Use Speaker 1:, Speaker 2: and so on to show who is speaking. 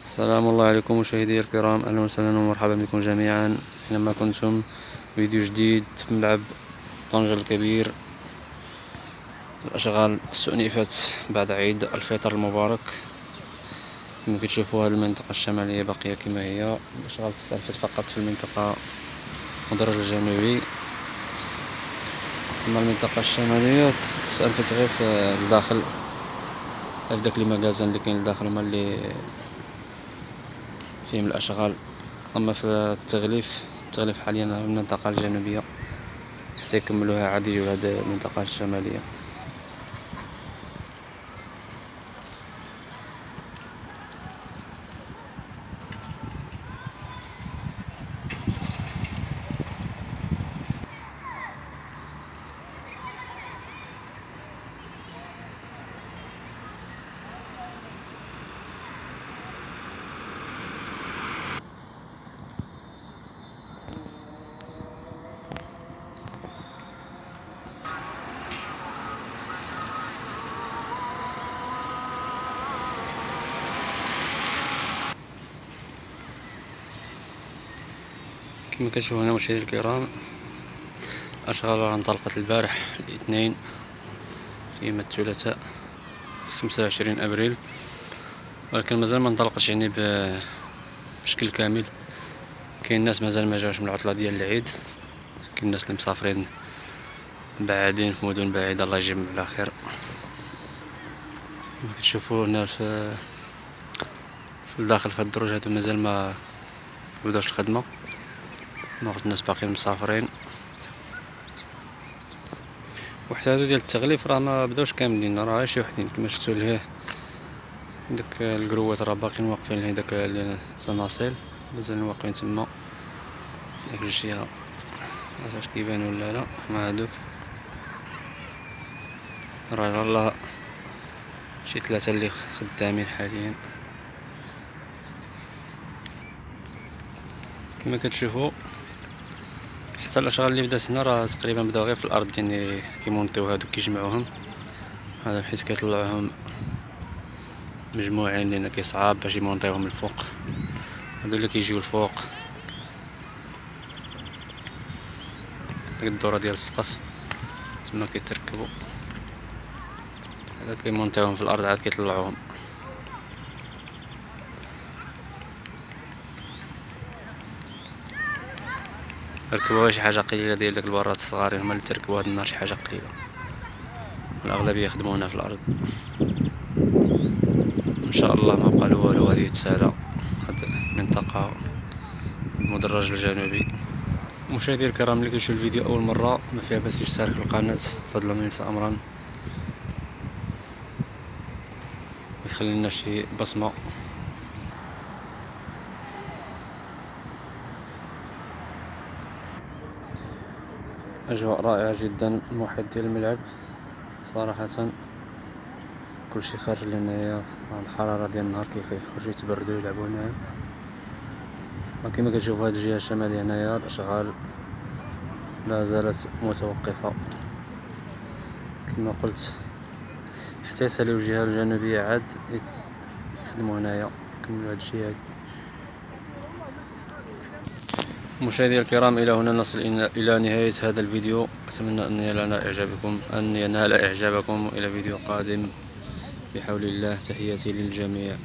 Speaker 1: السلام الله عليكم مشاهدي الكرام، اهلا وسهلا ومرحبا بكم جميعا حينما كنتم. فيديو جديد من لعب طنجة الكبير. الاشغال استؤنفت بعد عيد الفطر المبارك. كما كتشوفوا هذه المنطقة الشمالية باقية كما هي، الاشغال تستأنفت فقط في المنطقة المدرج الجنوبي، اما المنطقة الشمالية تستأنفت غير في الداخل، في داك لي مكازان اللي كاين لداخل هما اللي فيهم الاشغال. اما في التغليف حاليا في المنطقة الجنوبية حتى يكملوها عاد يجيو لهاد المنطقة الشمالية. كما كتشوفوا هنا مشاهدي الكرام، الأشغال انطلقت البارح الاثنين يوم الثلاثاء 25 أبريل، ولكن مازال ما انطلقتش يعني بشكل كامل. كاين ناس مازال ما جاوش من العطلة ديال العيد، كاين الناس اللي مسافرين بعادين في مدن بعيدة، الله يجيب على خير. كما كتشوفوا هنا في الداخل في الدروج هادو مازال ما بداوش الخدمة، باقي الناس باقيين مسافرين، وحتى هادو ديال التغليف راه ما بداوش كاملين، راه شي وحدين كما شفتوا لهيه داك الكروات راه باقيين واقفين لهيه، داك الصناصيل مازال واقفين تما داك الجهة، واش كيبان ولا لا مع هادوك راه يلاه شي 3 اللي خدامين حاليا. كما كتشوفوا حتى الاشغال اللي بدات هنا راه تقريبا بداو غير في الارض، يعني كيمونطيو هادوك كيجمعوهم، هذا بحيث كيطلعوهم مجموعين لان كيصعاب باش يمونطيوهم الفوق. هادو اللي كيجيو الفوق ديك الدوره ديال السقف تما كيتركبوا، هذا كيمونطيوهم في الارض عاد كيطلعوهم. ركبوها شي حاجه قليله ديال داك البرات الصغارين هما اللي تركبوا هاد النهار، شي حاجه قليله، والاغلبيه يخدموا هنا في الارض. ان شاء الله ما بقى له والو، غادي يتسالى هاد المنطقه المدرج الجنوبي. مشاهدي الكرام، اللي كيشوف الفيديو اول مره ما فيها باس يشترك في القناه فضلا وليس امرا، ويخلي لنا شي بصمه. اجواء رائعه جدا، المحيط ديال الملعب صراحه كلشي خارج لهنايا، الحراره ديال النهار كيخرجوا يتبردوا يلعبوا هنايا. وكما كتشوفوا هاد الجهه الشماليه هنايا الاشغال لا زالت متوقفه كما قلت، حتى يساليو الجهه الجنوبيه عاد يخدموا هنايا يكملوا هاد الشيء هادي. مشاهدي الكرام، الى هنا نصل الى نهايه هذا الفيديو، اتمنى ان ينال اعجابكم، والى فيديو قادم بحول الله. تحياتي للجميع.